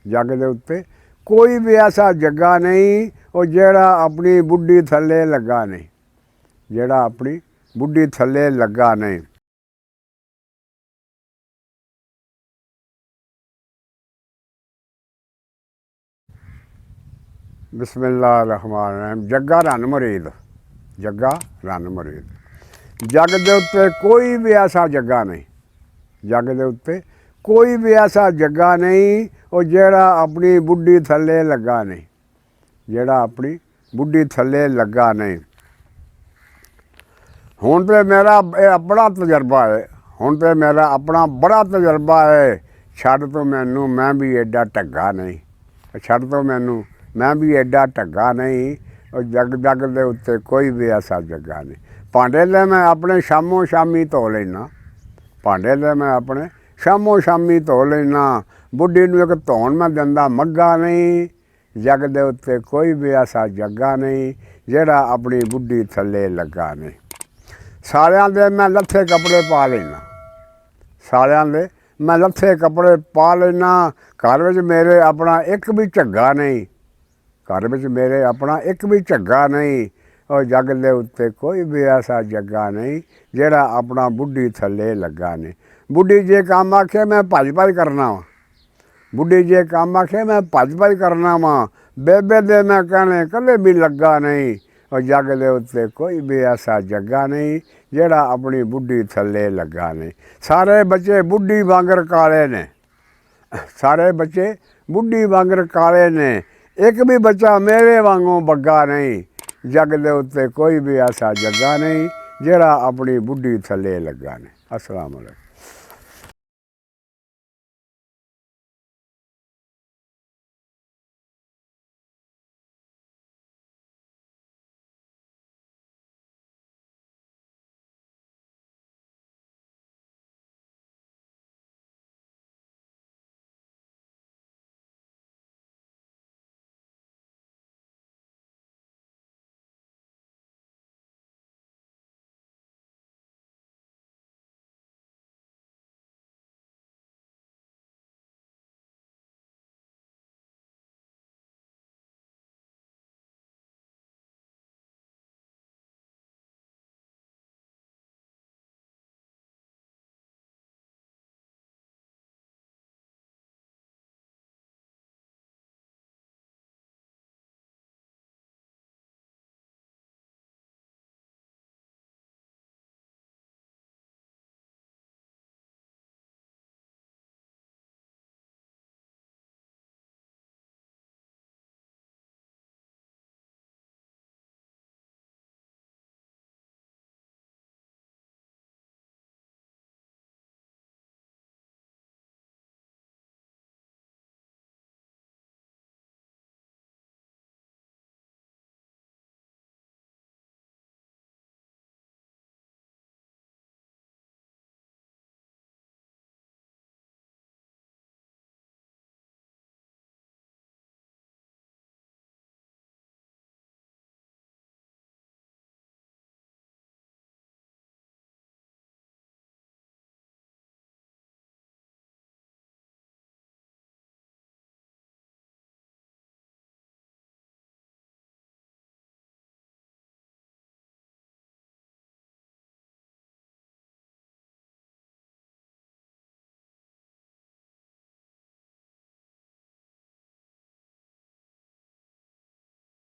जग दे उत्ते कोई भी ऐसा जग्गा नहीं वो जेड़ा अपनी बुढ़ी थल्ले लगा नहीं, जेड़ा अपनी बुढ़ी थल्ले लगा नहीं। बिस्मिल्लाहिर्रहमानिर्रहीम। जग्गा रन मुरीद, जग्गा रन मुरीद। जग दे उत्ते कोई भी ऐसा जग्गा नहीं, जग दे उत्ते कोई भी ऐसा जग्गा नहीं वो जेड़ा अपनी बुढ़ी थल्ले लगा नहीं, जेड़ा अपनी बुढ़ी थल्ले लगा नहीं। हुण तो मेरा अपना तजर्बा है, हुण तो मेरा अपना बड़ा तजर्बा है। छड़ तो मैनू मैं भी एडा ढग्गा नहीं, छड़ तो मैनू मैं भी एडा ढग्गा नहीं। और जग जग दे उत्ते कोई भी ऐसा जग्गा नहीं। भांडे ले मैं अपने शामों शामी धो लेना, भांडे ले मैं अपने शामों शामी धो लेना। बुढ़ी नूं एक धोन मैं दिंदा मग्गा नहीं। जग दे उत्ते कोई भी ऐसा जग्गा नहीं जेड़ा अपनी बुढ़ी थल्ले लगा नहीं। सारियां दे मैं लत्थे कपड़े पा लेना, सारियां दे मैं लत्थे कपड़े पा लेना। घर विच मेरे अपना एक भी झग्गा नहीं, घर विच मेरे अपना एक भी झग्गा नहीं। और जग दे उत्ते कोई भी ऐसा जग्गा नहीं जेड़ा अपना बुढ़ी थल्ले लगा नहीं। बुढ़ी जे काम आखे मैं भज भज करना वा, बुढ़ी जे काम आखे मैं भज भज करना वा। बेबे दे मैं कहने कदे भी लगा नहीं। और जग दे उत्ते कोई भी ऐसा जग्गा नहीं जेड़ा अपनी बुढ़ी थल्ले लगा नहीं। सारे बच्चे बुढ़ी वांगर काले ने, सारे बच्चे बुढ़ी वांगर काले ने। एक भी बच्चा मेरे वांगों बग्गा नहीं। जग दे उत्ते कोई भी ऐसा जग्गा नहीं जेड़ा अपनी बुढ़ी थल्ले लगा नहीं। अस्सलाम वालेकुम।